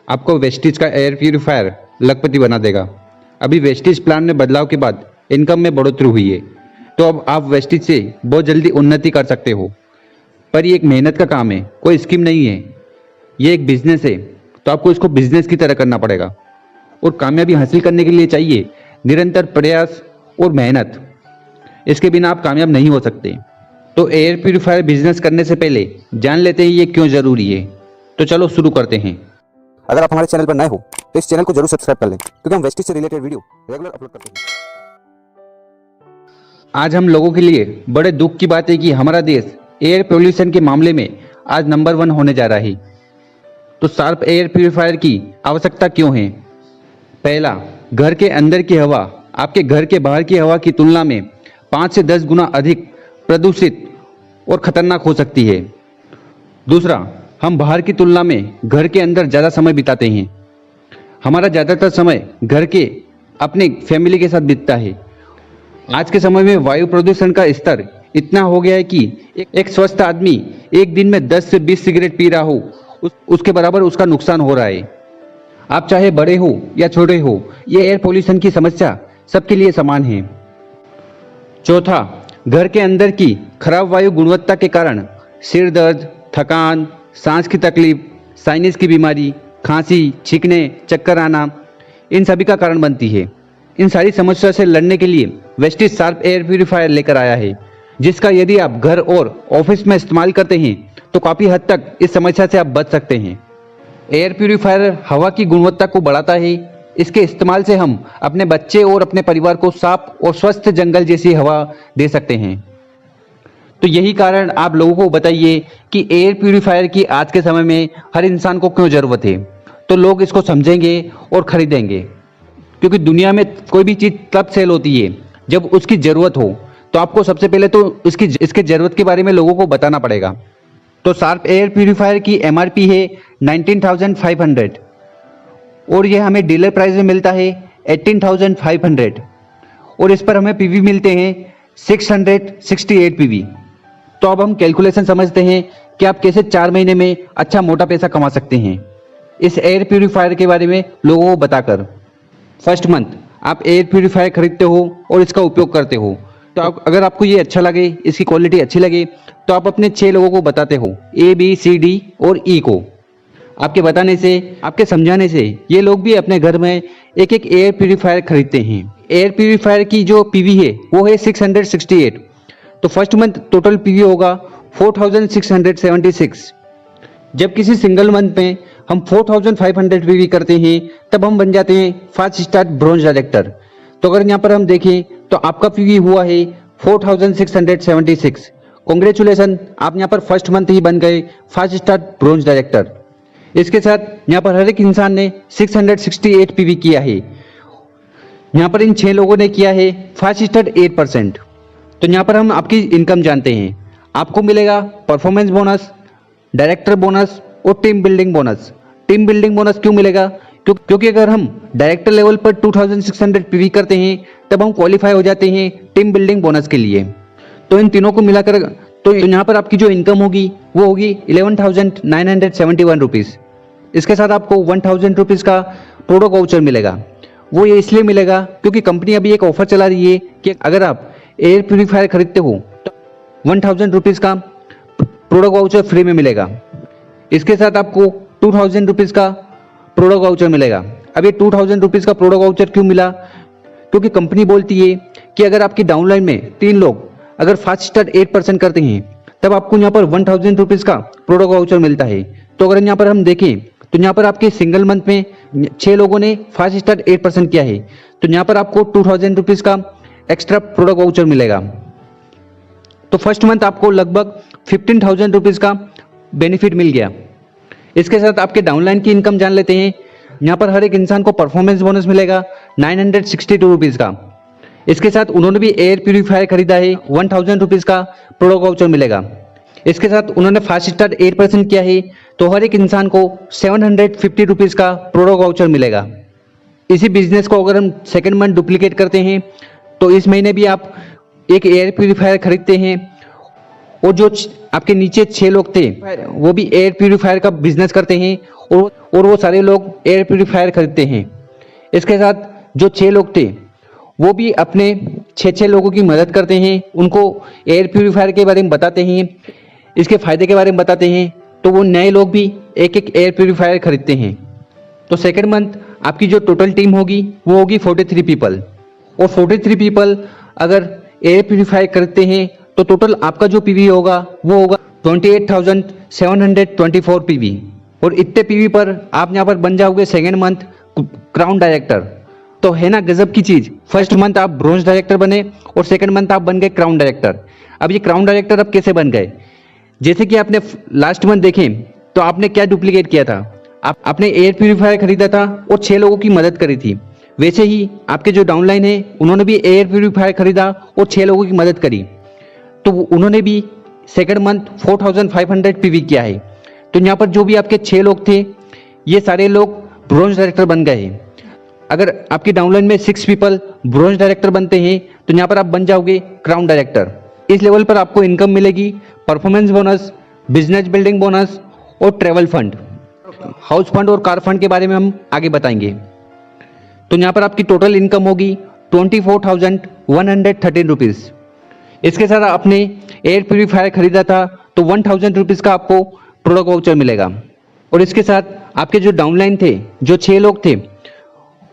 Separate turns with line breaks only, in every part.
आपको वेस्टिज का air purifier लखपति बना देगा। अभी वेस्टिज प्लान में बदलाव के बाद इनकम में बढ़ोतरी हुई है, तो अब आप वेस्टिज से बहुत जल्दी उन्नति कर सकते हो। पर ये एक मेहनत का काम है, कोई स्कीम नहीं है। ये एक बिजनेस है, तो आपको इसको बिजनेस की तरह करना पड़ेगा। और कामयाबी हासिल करने के लिए चाहिए निरंतर प्रयास और मेहनत। इसके बिना आप कामयाब नहीं हो सकते। तो एयर प्यूरीफायर बिजनेस करने से पहले जान लेते हैं ये क्यों ज़रूरी है। तो चलो शुरू करते हैं।
अगर आप हमारे चैनल पर नए हो तो इस चैनल को जरूर सब्सक्राइब कर लें, क्योंकि हम वेस्टिज से रिलेटेड वीडियो रेगुलर अपलोड करते हैं।
आज हम लोगों के लिए बड़े दुख की बात है कि हमारा देश एयर पोल्यूशन के मामले में आज नंबर 1 होने जा रहा है। तो शार्प एयर प्यूरीफायर की आवश्यकता क्यों है? पहला, घर के अंदर की हवा आपके घर के बाहर की हवा की तुलना में 5 से 10 गुना अधिक प्रदूषित और खतरनाक हो सकती है। दूसरा, हम बाहर की तुलना में घर के अंदर ज़्यादा समय बिताते हैं। हमारा ज़्यादातर समय घर के अपने फैमिली के साथ बीतता है। आज के समय में वायु प्रदूषण का स्तर इतना हो गया है कि एक स्वस्थ आदमी एक दिन में 10 से 20 सिगरेट पी रहा हो, उसके बराबर उसका नुकसान हो रहा है। आप चाहे बड़े हो या छोटे हो, ये एयर पोल्यूशन की समस्या सबके लिए समान है। चौथा, घर के अंदर की खराब वायु गुणवत्ता के कारण सिर दर्द, थकान, सांस की तकलीफ, साइनस की बीमारी, खांसी, छींकने, चक्कर आना, इन सभी का कारण बनती है। इन सारी समस्या से लड़ने के लिए वेस्टिज शार्प एयर प्यूरीफायर लेकर आया है, जिसका यदि आप घर और ऑफिस में इस्तेमाल करते हैं तो काफ़ी हद तक इस समस्या से आप बच सकते हैं। एयर प्यूरीफायर हवा की गुणवत्ता को बढ़ाता है। इसके इस्तेमाल से हम अपने बच्चे और अपने परिवार को साफ और स्वस्थ जंगल जैसी हवा दे सकते हैं। तो यही कारण आप लोगों को बताइए कि एयर प्यूरीफायर की आज के समय में हर इंसान को क्यों ज़रूरत है। तो लोग इसको समझेंगे और खरीदेंगे, क्योंकि दुनिया में कोई भी चीज़ तब सेल होती है जब उसकी ज़रूरत हो। तो आपको सबसे पहले तो इसके ज़रूरत के बारे में लोगों को बताना पड़ेगा। तो शार्प एयर प्यूरीफायर की MRP है 19,500 और ये हमें डीलर प्राइस में मिलता है 18,500 और इस पर हमें PV मिलते हैं 668 PV। तो अब हम कैलकुलेशन समझते हैं कि आप कैसे 4 महीने में अच्छा मोटा पैसा कमा सकते हैं इस एयर प्यूरीफायर के बारे में लोगों को बताकर। फर्स्ट मंथ आप एयर प्यूरीफायर खरीदते हो और इसका उपयोग करते हो, तो अगर आपको ये अच्छा लगे, इसकी क्वालिटी अच्छी लगे, तो आप अपने 6 लोगों को बताते हो, A, B, C, D और E को। आपके बताने से, आपके समझाने से ये लोग भी अपने घर में एक एक एयर प्यूरीफायर खरीदते हैं। एयर प्यूरीफायर की जो PV है वो है 668। तो फर्स्ट मंथ टोटल PV होगा 4,676। जब किसी सिंगल मंथ में हम 4,500 PV करते हैं तब हम बन जाते हैं 5 स्टार ब्रॉन्ज डायरेक्टर। तो अगर यहाँ पर हम देखें तो आपका PV हुआ है 4,676। कॉन्ग्रेचुलेसन, आप यहाँ पर फर्स्ट मंथ ही बन गए 5 स्टार ब्रॉन्ज डायरेक्टर। इसके साथ यहाँ पर हर एक इंसान ने 668 PV किया है। यहाँ पर इन 6 लोगों ने किया है 5 स्टार 8%। तो यहाँ पर हम आपकी इनकम जानते हैं। आपको मिलेगा परफॉर्मेंस बोनस, डायरेक्टर बोनस और team building bonus. Team building bonus क्यों मिलेगा? क्योंकि अगर हम डायरेक्टर लेवल पर 2,600 PV करते हैं तब हम क्वालिफाई हो जाते हैं टीम बिल्डिंग बोनस के लिए। तो इन तीनों को मिलाकर तो यहाँ पर आपकी जो इनकम होगी वो होगी 11,971 रुपीज़। इसके साथ आपको 1,000 रुपीज़ का प्रोडक्ट वाउचर मिलेगा। वो ये इसलिए मिलेगा क्योंकि कंपनी अभी एक ऑफर चला रही है कि अगर आप एयर प्यूरीफायर खरीदते हो तो 1,000 रुपीज़ का प्रोडक्ट वाउचर फ्री में मिलेगा। इसके साथ आपको 2,000 रुपीज़ का प्रोडक्ट वाउचर मिलेगा। अब ये 2,000 रुपीज़ का प्रोडक्ट वाउचर क्यों मिला? क्योंकि कंपनी बोलती है कि अगर आपकी डाउनलाइन में 3 लोग अगर 5 स्टार 8% करते हैं तब आपको यहाँ पर 1,000 रुपीज़ का प्रोडक्ट वाउचर मिलता है। तो अगर यहाँ पर हम देखें तो यहाँ पर आपके सिंगल मंथ में 6 लोगों ने 5 स्टार 8% किया है, तो यहाँ पर आपको 2,000 रुपीज़ का एक्स्ट्रा प्रोडक्ट वाउचर मिलेगा। तो फर्स्ट मंथ आपको लगभग 15,000 रुपीज़ का बेनिफिट मिल गया। इसके साथ आपके डाउनलाइन की इनकम जान लेते हैं। यहाँ पर हर एक इंसान को परफॉर्मेंस बोनस मिलेगा 962 रुपीज़ का। इसके साथ उन्होंने भी एयर प्यूरीफायर खरीदा है, 1,000 रुपीज़ का प्रोडक्ट वाउचर मिलेगा। इसके साथ उन्होंने 5 स्टार 8% किया है, तो हर एक इंसान को 750 रुपीज़ का प्रोडक्ट वाउचर मिलेगा। इसी बिजनेस को अगर हम सेकेंड मंथ डुप्लीकेट करते हैं तो इस महीने भी आप एक एयर प्यूरीफायर खरीदते हैं और जो आपके नीचे 6 लोग थे वो भी एयर प्यूरीफायर का बिजनेस करते हैं और वो सारे लोग एयर प्यूरीफायर खरीदते हैं। इसके साथ जो 6 लोग थे वो भी अपने 6 लोगों की मदद करते हैं, उनको एयर प्यूरीफायर के बारे में बताते हैं, इसके फ़ायदे के बारे में बताते हैं, तो वो नए लोग भी एक एक एयर प्यूरीफायर खरीदते हैं। तो सेकेंड मंथ आपकी जो टोटल टीम होगी वो होगी 43 पीपल, और 43 पीपल अगर एयर प्यूरीफायर खरीदते हैं तो टोटल आपका जो पीवी होगा वो होगा 28,724 पीवी, और इतने पीवी पर आप यहाँ पर बन जाओगे सेकेंड मंथ क्राउन डायरेक्टर। तो है ना गजब की चीज़, फर्स्ट मंथ आप ब्रोंज डायरेक्टर बने और सेकेंड मंथ आप बन गए क्राउन डायरेक्टर। अब ये क्राउन डायरेक्टर अब कैसे बन गए? जैसे कि आपने लास्ट मंथ देखें तो आपने क्या डुप्लीकेट किया था, आपने एयर प्यूरीफायर खरीदा था और 6 लोगों की मदद करी थी। वैसे ही आपके जो डाउनलाइन है उन्होंने भी एयर प्यूरीफायर खरीदा और 6 लोगों की मदद करी, तो उन्होंने भी सेकेंड मंथ 4500 पीवी किया है। तो यहाँ पर जो भी आपके 6 लोग थे ये सारे लोग ब्रोंज डायरेक्टर बन गए हैं। अगर आपकी डाउनलाइन में 6 पीपल ब्रोंज डायरेक्टर बनते हैं तो यहाँ पर आप बन जाओगे क्राउन डायरेक्टर। इस लेवल पर आपको इनकम मिलेगी, performance bonus, business building bonus और ट्रेवल फंड, हाउस फंड और कार फंड के बारे में हम आगे बताएंगे। तो यहाँ पर आपकी टोटल इनकम होगी 24,113 रुपीज़। इसके साथ आपने एयर प्यूरीफायर खरीदा था तो 1,000 रुपीज़ का आपको प्रोडक्ट वाउचर मिलेगा, और इसके साथ आपके जो डाउनलाइन थे, जो 6 लोग थे,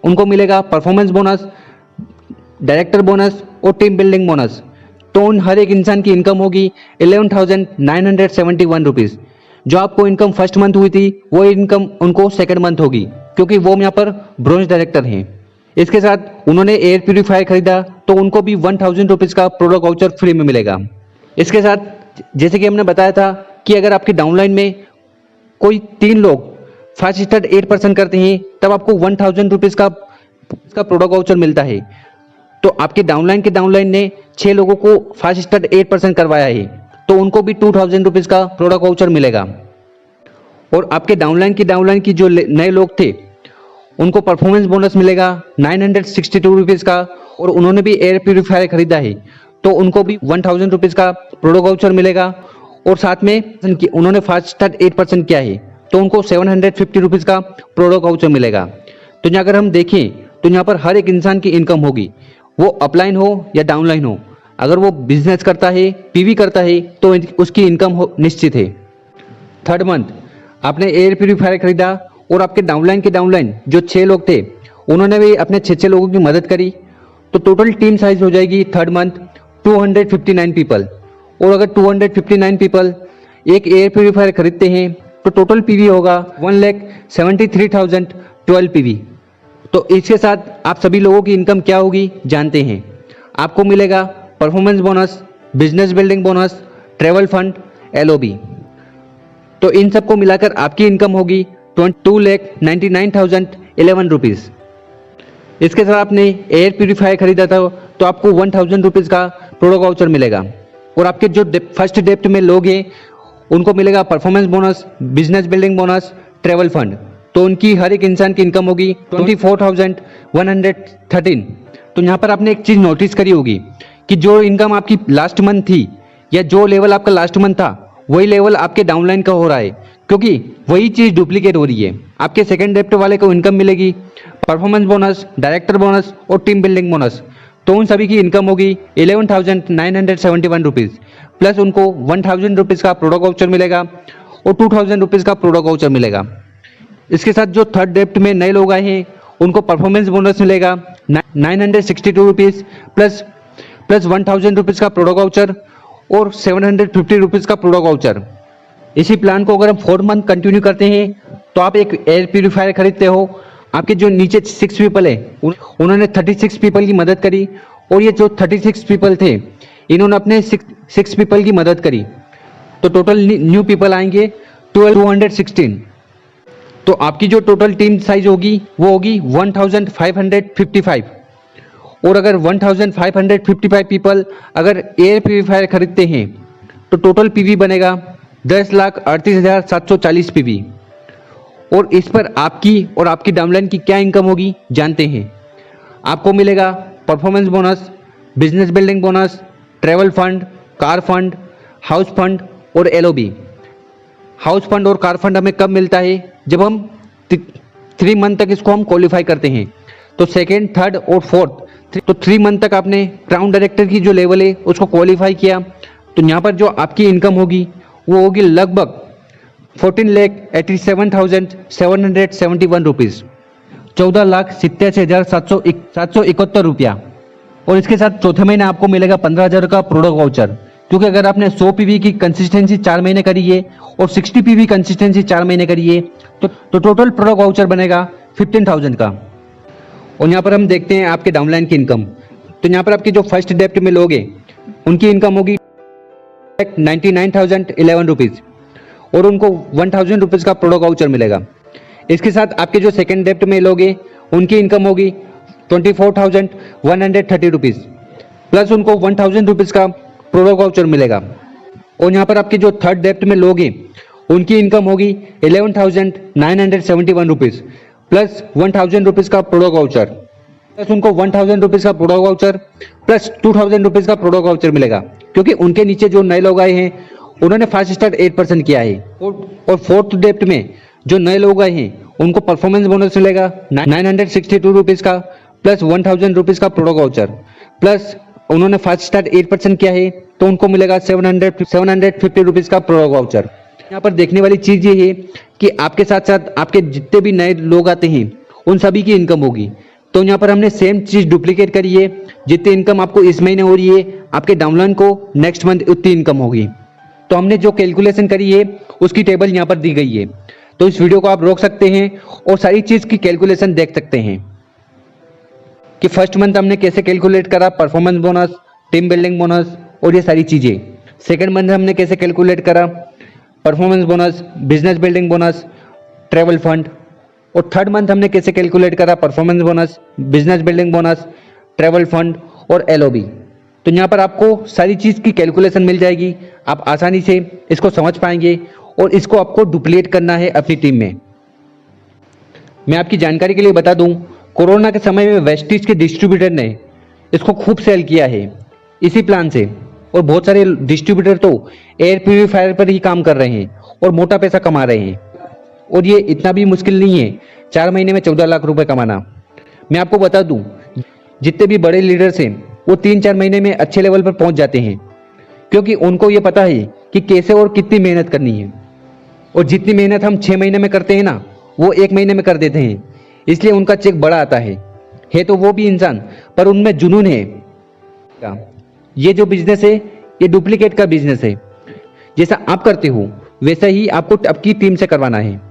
उनको मिलेगा परफॉर्मेंस बोनस, डायरेक्टर बोनस और टीम बिल्डिंग बोनस। तो उन हर एक इंसान की इनकम होगी 11,971 रुपीज़। जो आपको इनकम फर्स्ट मंथ हुई थी वो इनकम उनको सेकंड मंथ होगी, क्योंकि वो यहाँ पर ब्रोंज डायरेक्टर हैं। इसके साथ उन्होंने एयर प्यूरीफायर खरीदा तो उनको भी 1,000 रुपीज़ का प्रोडक्ट वाउचर फ्री में मिलेगा। इसके साथ जैसे कि हमने बताया था कि अगर आपकी डाउनलाइन में कोई 3 लोग 5 स्टार 8% करते हैं तब आपको 1,000 रुपीज़ का प्रोडक्ट वाउचर मिलता है। तो आपके डाउनलाइन ने 6 लोगों को 5 स्टार 8% करवाया है तो उनको भी 2,000 रुपीज़ का प्रोडक्ट वाउचर मिलेगा। और आपके डाउनलाइन की जो नए लोग थे उनको परफॉर्मेंस बोनस मिलेगा 962 रुपीज़ का, और उन्होंने भी एयर प्यूरीफायर खरीदा है तो उनको भी 1,000 रुपीज़ का प्रोडक्ट वाउचर मिलेगा। और साथ में उन्होंने 5 स्टार 8% किया है तो उनको 750 रुपीज़ का प्रोडक्ट वाउचर मिलेगा। तो यहाँ अगर हम देखें तो यहाँ पर हर एक इंसान की इनकम होगी, वो अपलाइन हो या डाउनलाइन हो। अगर वो बिजनेस करता है, पीवी करता है तो उसकी इनकम निश्चित है। थर्ड मंथ आपने एयर प्यूरीफायर खरीदा और आपके डाउनलाइन जो 6 लोग थे उन्होंने भी अपने 6 लोगों की मदद करी, तो टोटल टीम साइज हो जाएगी थर्ड मंथ 259 पीपल। और अगर 259 पीपल एक एयर प्यूरीफायर खरीदते हैं तो टोटल पीवी होगा 1,73,012 पीवी। तो इसके साथ आप सभी लोगों की इनकम क्या होगी जानते हैं। आपको मिलेगा performance bonus, business building bonus, travel fund, LOB। तो इन सबको मिलाकर आपकी इनकम होगी 2,99,011 रुपीज़। इसके साथ आपने एयर प्यूरीफायर खरीदा था तो आपको 1,000 रुपीज़ का प्रोडक्ट वाउचर मिलेगा। और आपके जो फर्स्ट डेप्ट में लोग हैं उनको मिलेगा performance bonus, business building bonus, travel fund. तो उनकी हर एक इंसान की इनकम होगी 24,113। तो यहाँ पर आपने एक चीज़ नोटिस करी होगी कि जो इनकम आपकी लास्ट मंथ थी या जो लेवल आपका लास्ट मंथ था वही लेवल आपके डाउनलाइन का हो रहा है, क्योंकि वही चीज़ डुप्लीकेट हो रही है। आपके सेकंड डेप्ट वाले को इनकम मिलेगी परफॉर्मेंस बोनस, डायरेक्टर बोनस और टीम बिल्डिंग बोनस। तो उन सभी की इनकम होगी 11,971 रुपीज़, प्लस उनको 1,000 रुपीज़ का प्रोडक्ट वाउचर मिलेगा और 2,000 रुपीज़ का प्रोडक्ट वाउचर मिलेगा। इसके साथ जो थर्ड डेप्ट में नए लोग आए हैं उनको परफॉर्मेंस बोनस मिलेगा 962 रुपीज़ प्लस 1,000 रुपीज़ का प्रोडक्ट वाउचर और 750 रुपीज़ का प्रोडक्ट वाउचर। इसी प्लान को अगर हम 4 मंथ कंटिन्यू करते हैं तो आप एक एयर प्यूरीफायर खरीदते हो। आपके जो नीचे 6 पीपल है उन्होंने 36 पीपल की मदद करी, और ये जो 36 पीपल थे इन्होंने अपने 6 पीपल की मदद करी, तो टोटल न्यू पीपल आएंगे 216। तो आपकी जो टोटल टीम साइज होगी वो होगी 1,555। और अगर 1,555 पीपल अगर एयर प्यूरीफायर खरीदते हैं तो टोटल पीवी बनेगा 10,38,740 पीवी। और इस पर आपकी और आपकी डाउनलाइन की क्या इनकम होगी जानते हैं। आपको मिलेगा performance bonus, business building bonus, travel fund, car fund, house fund और LOB। हाउस फंड और कार फंड हमें कब मिलता है? जब हम 3 मंथ तक इसको हम क्वालिफाई करते हैं। तो सेकेंड, थर्ड और फोर्थ, तो 3 मंथ तक आपने क्राउन डायरेक्टर की जो लेवल है उसको क्वालिफाई किया, तो यहाँ पर जो आपकी इनकम होगी वो होगी लगभग 14,87,771 रुपीज़, 14,87,771 रुपया। और इसके साथ चौथे महीने आपको मिलेगा 15,000 का प्रोडक्ट वाउचर, क्योंकि अगर आपने 100 पीवी की कंसिस्टेंसी 4 महीने करी है और 60 पीवी कंसिस्टेंसी 4 महीने करी है तो टोटल प्रोडक्ट वाउचर बनेगा 15,000 का। और यहाँ पर हम देखते हैं आपके डाउनलाइन की इनकम। तो यहाँ पर आपके जो फर्स्ट डेप्ट में लोग हैं उनकी इनकम होगी 99,011 रुपीज़ और उनको 1,000 रुपीज़ का प्रोडक्ट वाउचर मिलेगा। इसके साथ आपके जो सेकेंड डेप्ट में लोग हैं उनकी इनकम होगी 24,130 रुपीज़ प्लस उनको 1,000 रुपीज़ का प्रोडक्ट वाउचर मिलेगा। और यहाँ पर आपके जो थर्ड डेप्ट में लोग हैं उनकी इनकम होगी 11,971 रुपीज़ प्लस 1,000 रुपीज़ का प्रोडक्ट वाउचर, प्लस उनको 1,000 रुपीज़ का प्रोडक्ट वाउचर प्लस 2,000 रुपीज़ का प्रोडक्ट वाउचर मिलेगा, क्योंकि उनके नीचे जो नए लोग आए हैं उन्होंने फास्ट स्टार्ट 8% किया है। और फोर्थ डेप्ट में जो नए लोग आए हैं उनको परफॉर्मेंस बोनस मिलेगा 962 रुपीज़ का प्लस 1,000 रुपीज़ का प्रोडक्ट वाउचर, प्लस उन्होंने फास्ट स्टार्ट 8% किया है तो उनको मिलेगा 750 रुपीज़ का प्रोडक्ट वाउचर। यहाँ पर देखने वाली चीज़ ये है कि आपके साथ साथ आपके जितने भी नए लोग आते हैं उन सभी की इनकम होगी। तो यहाँ पर हमने सेम चीज़ डुप्लीकेट करी है, जितनी इनकम आपको इस महीने हो रही है आपके डाउनलाइन को नेक्स्ट मंथ उतनी इनकम होगी। तो हमने जो कैलकुलेशन करी है उसकी टेबल यहाँ पर दी गई है, तो इस वीडियो को आप रोक सकते हैं और सारी चीज़ की कैलकुलेशन देख सकते हैं कि फर्स्ट मंथ हमने कैसे कैलकुलेट करा performance bonus, team building bonus और ये सारी चीज़ें। सेकेंड मंथ हमने कैसे कैलकुलेट करा performance bonus, business building bonus, travel fund. और थर्ड मंथ हमने कैसे कैलकुलेट करा performance bonus, business building bonus, travel fund और LOB। तो यहाँ पर आपको सारी चीज़ की कैलकुलेशन मिल जाएगी, आप आसानी से इसको समझ पाएंगे और इसको आपको डुप्लीकेट करना है अपनी टीम में। मैं आपकी जानकारी के लिए बता दूं, कोरोना के समय में वेस्टिज के डिस्ट्रीब्यूटर ने इसको खूब सेल किया है इसी प्लान से, और बहुत सारे डिस्ट्रीब्यूटर तो एयर प्यूरीफायर पर ही काम कर रहे हैं और मोटा पैसा कमा रहे हैं। और ये इतना भी मुश्किल नहीं है 4 महीने में 14 लाख रुपए कमाना। मैं आपको बता दूं, जितने भी बड़े लीडर्स हैं वो 3-4 महीने में अच्छे लेवल पर पहुंच जाते हैं, क्योंकि उनको ये पता है कि कैसे और कितनी मेहनत करनी है। और जितनी मेहनत हम 6 महीने में करते हैं ना वो 1 महीने में कर देते हैं, इसलिए उनका चेक बड़ा आता है तो वो भी इंसान, पर उनमें जुनून है। ये जो बिजनेस है ये डुप्लीकेट का बिजनेस है, जैसा आप करते हो वैसा ही आपको आपकी टीम से करवाना है।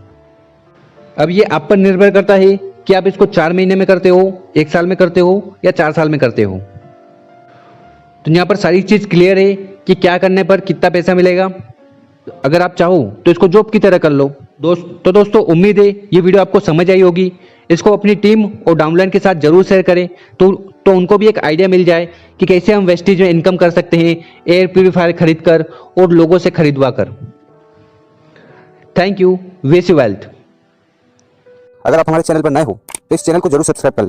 अब ये आप पर निर्भर करता है कि आप इसको 4 महीने में करते हो, 1 साल में करते हो या 4 साल में करते हो। तो यहाँ पर सारी चीज़ क्लियर है कि क्या करने पर कितना पैसा मिलेगा। अगर आप चाहो तो इसको जॉब की तरह कर लो। दोस्तों उम्मीद है ये वीडियो आपको समझ आई होगी। इसको अपनी टीम और डाउनलाइन के साथ जरूर शेयर करें तो उनको भी एक आइडिया मिल जाए कि कैसे हम वेस्टिज में इनकम कर सकते हैं एयर प्यूरीफायर खरीद कर और लोगों से खरीदवा कर। Thank you, wish you wealth.
अगर आप हमारे चैनल पर नए हो तो इस चैनल को जरूर सब्सक्राइब कर लें,